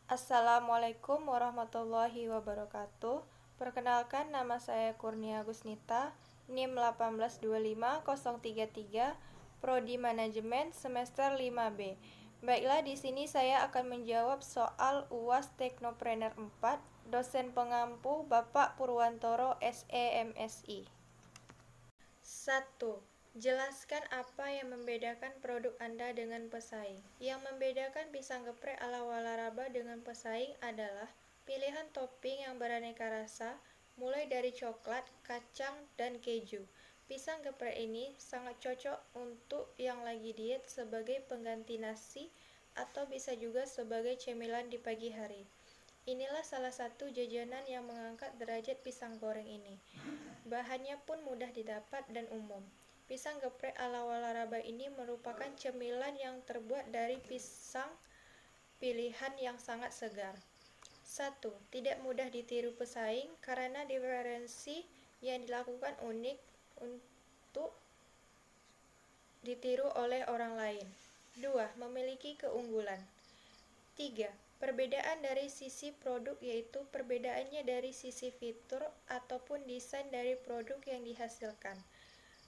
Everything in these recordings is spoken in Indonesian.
Assalamualaikum warahmatullahi wabarakatuh. Perkenalkan, nama saya Kurnia Gusnita, NIM 1825033, Prodi Manajemen semester 5B. Baiklah, di sini saya akan menjawab soal UAS Teknopreneur 4, dosen pengampu Bapak Purwantoro SEMSI. 1. Jelaskan apa yang membedakan produk Anda dengan pesaing. Yang membedakan pisang geprek ala Walaraba dengan pesaing adalah pilihan topping yang beraneka rasa, mulai dari coklat, kacang, dan keju. Pisang geprek ini sangat cocok untuk yang lagi diet sebagai pengganti nasi atau bisa juga sebagai cemilan di pagi hari. Inilah salah satu jajanan yang mengangkat derajat pisang goreng ini. Bahannya pun mudah didapat dan umum. Pisang geprek ala Walaraba ini merupakan cemilan yang terbuat dari pisang pilihan yang sangat segar. 1. Tidak mudah ditiru pesaing karena diferensi yang dilakukan unik untuk ditiru oleh orang lain. 2. Memiliki keunggulan. 3. Perbedaan dari sisi produk yaitu perbedaannya dari sisi fitur ataupun desain dari produk yang dihasilkan.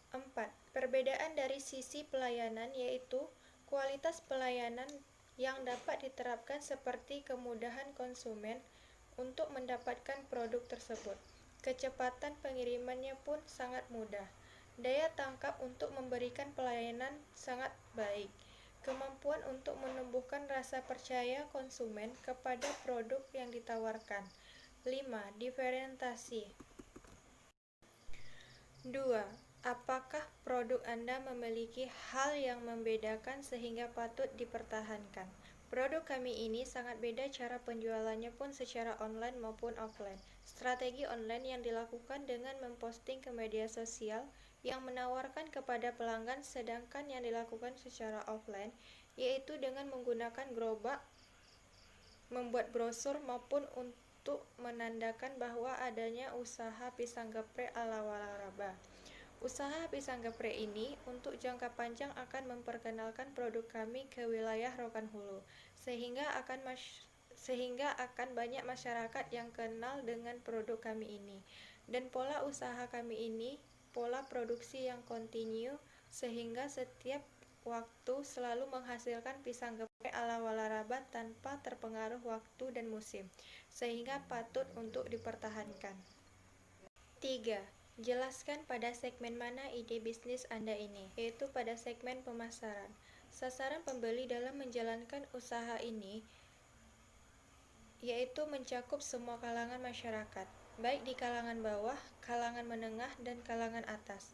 4. Perbedaan dari sisi pelayanan yaitu kualitas pelayanan yang dapat diterapkan seperti kemudahan konsumen untuk mendapatkan produk tersebut. Kecepatan pengirimannya pun sangat mudah. Daya tangkap untuk memberikan pelayanan sangat baik. Kemampuan untuk menumbuhkan rasa percaya konsumen kepada produk yang ditawarkan. 5. Diferensiasi. 2. Apakah produk Anda memiliki hal yang membedakan sehingga patut dipertahankan? Produk kami ini sangat beda, cara penjualannya pun secara online maupun offline. Strategi online yang dilakukan dengan memposting ke media sosial yang menawarkan kepada pelanggan, sedangkan yang dilakukan secara offline yaitu dengan menggunakan gerobak, membuat brosur maupun untuk menandakan bahwa adanya usaha pisang geprek ala Walaraba. Usaha pisang geprek ini untuk jangka panjang akan memperkenalkan produk kami ke wilayah Rokan Hulu, sehingga akan banyak masyarakat yang kenal dengan produk kami ini. Dan pola usaha kami ini pola produksi yang kontinu, sehingga setiap waktu selalu menghasilkan pisang geprek ala Walaraba tanpa terpengaruh waktu dan musim, sehingga patut untuk dipertahankan. 3. Jelaskan pada segmen mana ide bisnis Anda ini, yaitu pada segmen pemasaran. Sasaran pembeli dalam menjalankan usaha ini yaitu mencakup semua kalangan masyarakat, baik di kalangan bawah, kalangan menengah, dan kalangan atas.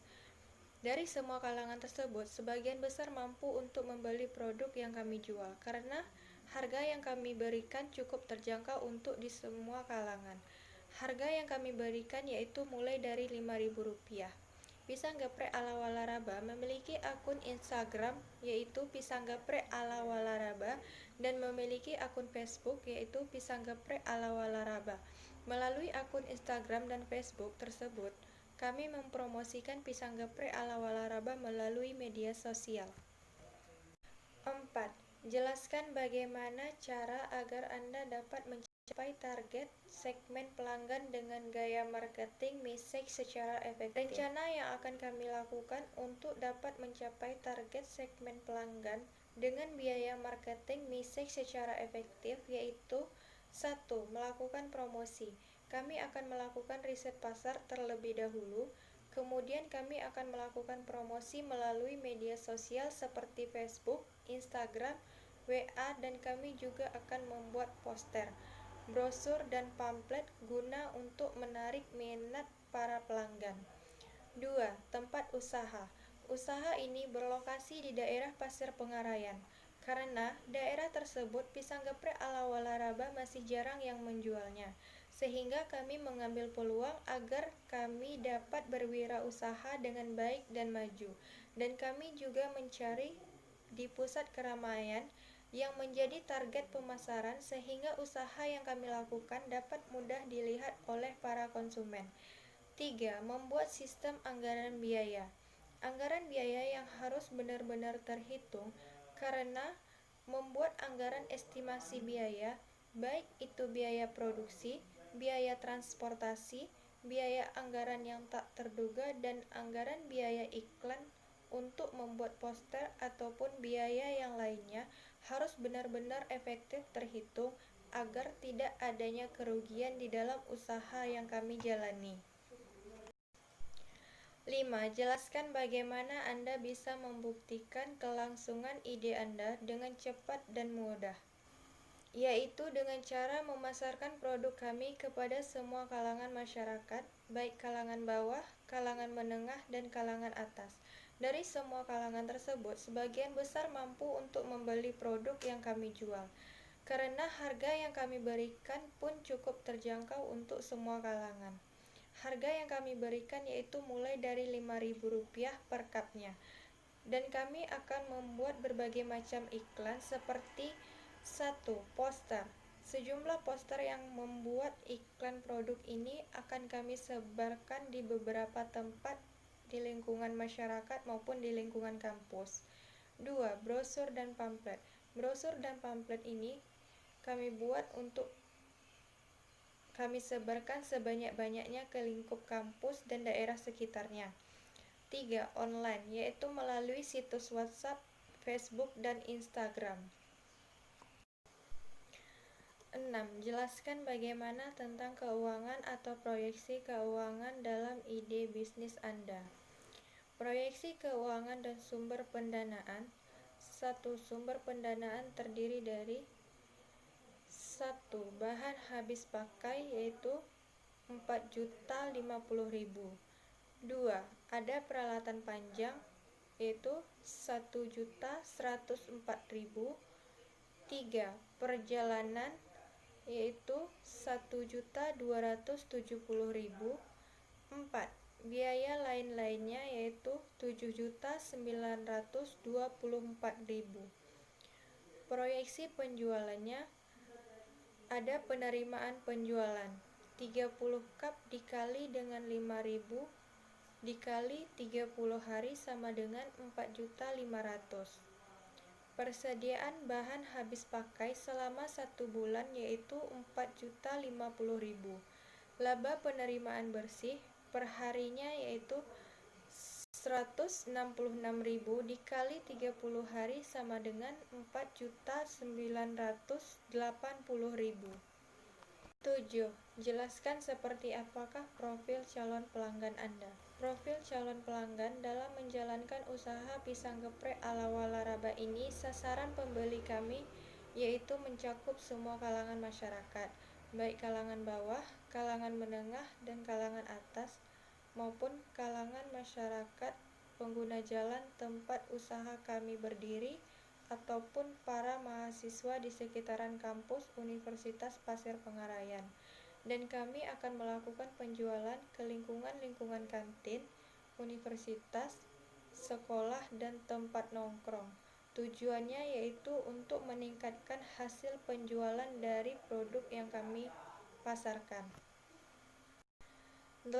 Dari semua kalangan tersebut, sebagian besar mampu untuk membeli produk yang kami jual, karena harga yang kami berikan cukup terjangkau untuk di semua kalangan. Harga yang kami berikan yaitu mulai dari Rp5.000. Pisang geprek ala Walaraba memiliki akun Instagram yaitu pisang geprek ala Walaraba dan memiliki akun Facebook yaitu pisang geprek ala Walaraba. Melalui akun Instagram dan Facebook tersebut, kami mempromosikan pisang geprek ala Walaraba melalui media sosial. 4. Jelaskan bagaimana cara agar Anda dapat mencapai target segmen pelanggan dengan gaya marketing message secara efektif. Rencana yang akan kami lakukan untuk dapat mencapai target segmen pelanggan dengan biaya marketing message secara efektif yaitu 1. Melakukan promosi. Kami akan melakukan riset pasar terlebih dahulu. Kemudian kami akan melakukan promosi melalui media sosial seperti Facebook, Instagram, WA, dan kami juga akan membuat poster, brosur, dan pamflet guna untuk menarik minat para pelanggan. 2. Tempat usaha. Usaha ini berlokasi di daerah Pasir Pengarayan. Karena daerah tersebut pisang geprek ala Walaraba masih jarang yang menjualnya, sehingga kami mengambil peluang agar kami dapat berwirausaha dengan baik dan maju. Dan kami juga mencari di pusat keramaian yang menjadi target pemasaran sehingga usaha yang kami lakukan dapat mudah dilihat oleh para konsumen. 3. Membuat sistem anggaran biaya. Anggaran biaya yang harus benar-benar terhitung karena membuat anggaran estimasi biaya baik itu biaya produksi, biaya transportasi, biaya anggaran yang tak terduga, dan anggaran biaya iklan untuk membuat poster ataupun biaya yang lainnya harus benar-benar efektif terhitung agar tidak adanya kerugian di dalam usaha yang kami jalani. 5. Jelaskan bagaimana Anda bisa membuktikan kelangsungan ide Anda dengan cepat dan mudah, yaitu dengan cara memasarkan produk kami kepada semua kalangan masyarakat, baik kalangan bawah, kalangan menengah, dan kalangan atas. Dari semua kalangan tersebut, sebagian besar mampu untuk membeli produk yang kami jual, karena harga yang kami berikan pun cukup terjangkau untuk semua kalangan. Harga yang kami berikan yaitu mulai dari Rp5.000 per cupnya, dan kami akan membuat berbagai macam iklan seperti 1. Poster. Sejumlah poster yang membuat iklan produk ini akan kami sebarkan di beberapa tempat di lingkungan masyarakat maupun di lingkungan kampus. 2. Brosur dan pamflet. Brosur dan pamflet ini kami sebarkan sebanyak-banyaknya ke lingkup kampus dan daerah sekitarnya. 3. Online, yaitu melalui situs WhatsApp, Facebook, dan Instagram. 6. Jelaskan bagaimana tentang keuangan atau proyeksi keuangan dalam ide bisnis Anda. Proyeksi keuangan dan sumber pendanaan. 1. Sumber pendanaan terdiri dari 1. Bahan habis pakai yaitu Rp4.050.000. 2. Ada peralatan panjang yaitu Rp1.104.000. 3. Perjalanan yaitu Rp1.270.000. 4. Biaya lain-lainnya yaitu Rp7.924.000. Proyeksi penjualannya, ada penerimaan penjualan 30 cup dikali dengan 5.000 dikali 30 hari sama dengan 4.500.000. Persediaan bahan habis pakai selama 1 bulan yaitu 4.050.000. Laba penerimaan bersih per harinya yaitu 166.000 dikali 30 hari sama dengan 4.980.000. 7. Jelaskan seperti apakah profil calon pelanggan Anda. Profil calon pelanggan dalam menjalankan usaha pisang geprek ala Walaraba ini, sasaran pembeli kami yaitu mencakup semua kalangan masyarakat, baik kalangan bawah, kalangan menengah, dan kalangan atas, maupun kalangan masyarakat pengguna jalan tempat usaha kami berdiri, ataupun para mahasiswa di sekitaran kampus Universitas Pasir Pengarayan. Dan kami akan melakukan penjualan ke lingkungan-lingkungan kantin, universitas, sekolah, dan tempat nongkrong. Tujuannya yaitu untuk meningkatkan hasil penjualan dari produk yang kami pasarkan. 8.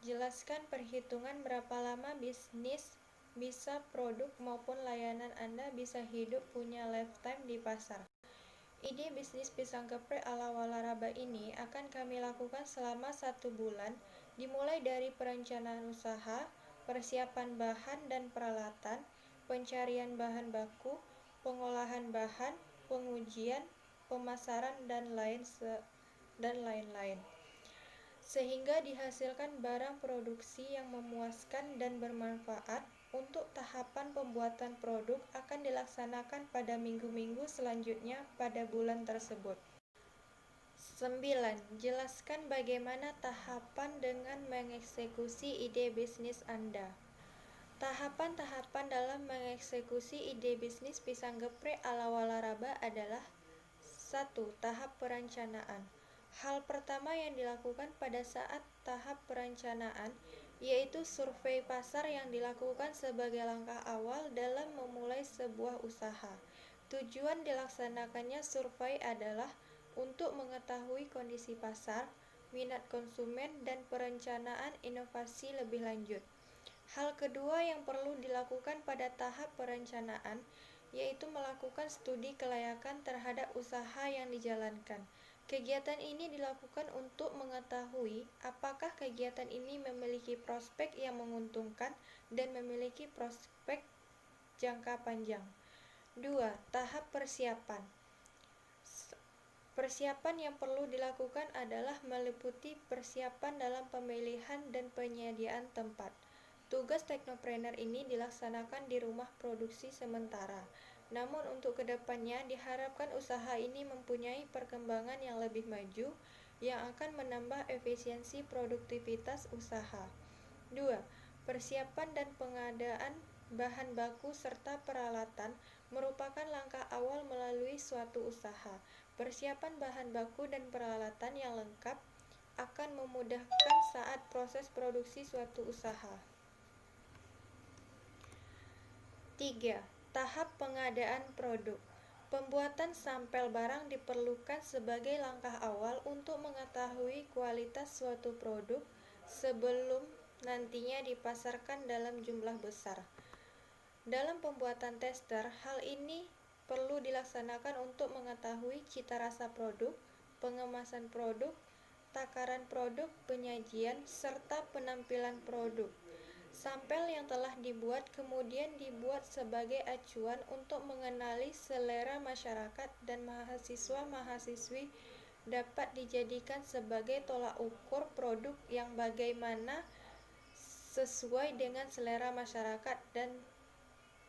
Jelaskan perhitungan berapa lama bisnis bisa produk maupun layanan Anda bisa hidup punya lifetime di pasar. Ide bisnis pisang geprek ala Walaraba ini akan kami lakukan selama 1 bulan, dimulai dari perencanaan usaha, persiapan bahan dan peralatan, pencarian bahan baku, pengolahan bahan, pengujian, pemasaran, dan lain-lain, sehingga dihasilkan barang produksi yang memuaskan dan bermanfaat. Untuk tahapan pembuatan produk akan dilaksanakan pada minggu-minggu selanjutnya pada bulan tersebut. 9. Jelaskan bagaimana tahapan dengan mengeksekusi ide bisnis Anda. Tahapan-tahapan dalam mengeksekusi ide bisnis pisang geprek ala Walaraba adalah 1. Tahap perencanaan. Hal pertama yang dilakukan pada saat tahap perencanaan yaitu survei pasar yang dilakukan sebagai langkah awal dalam memulai sebuah usaha. Tujuan dilaksanakannya survei adalah untuk mengetahui kondisi pasar, minat konsumen, dan perencanaan inovasi lebih lanjut. Hal kedua yang perlu dilakukan pada tahap perencanaan yaitu melakukan studi kelayakan terhadap usaha yang dijalankan. Kegiatan ini dilakukan untuk mengetahui apakah kegiatan ini memiliki prospek yang menguntungkan dan memiliki prospek jangka panjang. 2. Tahap persiapan. Persiapan yang perlu dilakukan adalah meliputi persiapan dalam pemilihan dan penyediaan tempat. Tugas teknopreneur ini dilaksanakan di rumah produksi sementara. Namun untuk kedepannya diharapkan usaha ini mempunyai perkembangan yang lebih maju yang akan menambah efisiensi produktivitas usaha. 2. Persiapan dan pengadaan bahan baku serta peralatan merupakan langkah awal melalui suatu usaha. Persiapan bahan baku dan peralatan yang lengkap akan memudahkan saat proses produksi suatu usaha. 3. Tahap pengadaan produk. Pembuatan sampel barang diperlukan sebagai langkah awal untuk mengetahui kualitas suatu produk sebelum nantinya dipasarkan dalam jumlah besar. Dalam pembuatan tester, hal ini perlu dilaksanakan untuk mengetahui cita rasa produk, pengemasan produk, takaran produk, penyajian, serta penampilan produk. Sampel yang telah dibuat kemudian dibuat sebagai acuan untuk mengenali selera masyarakat dan mahasiswa-mahasiswi dapat dijadikan sebagai tolak ukur produk yang bagaimana sesuai dengan selera masyarakat dan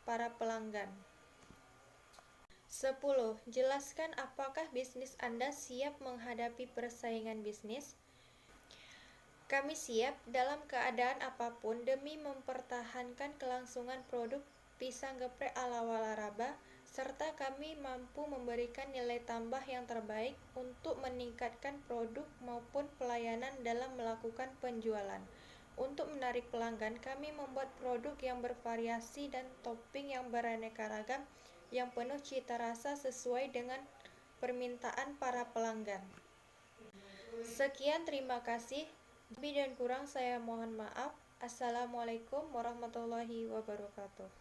para pelanggan. 10. Jelaskan apakah bisnis Anda siap menghadapi persaingan bisnis. Kami siap dalam keadaan apapun demi mempertahankan kelangsungan produk pisang geprek ala Walaraba, serta kami mampu memberikan nilai tambah yang terbaik untuk meningkatkan produk maupun pelayanan dalam melakukan penjualan. Untuk menarik pelanggan, kami membuat produk yang bervariasi dan topping yang beraneka ragam yang penuh cita rasa sesuai dengan permintaan para pelanggan. Sekian, terima kasih. Lebih dan kurang saya mohon maaf. Assalamualaikum warahmatullahi wabarakatuh.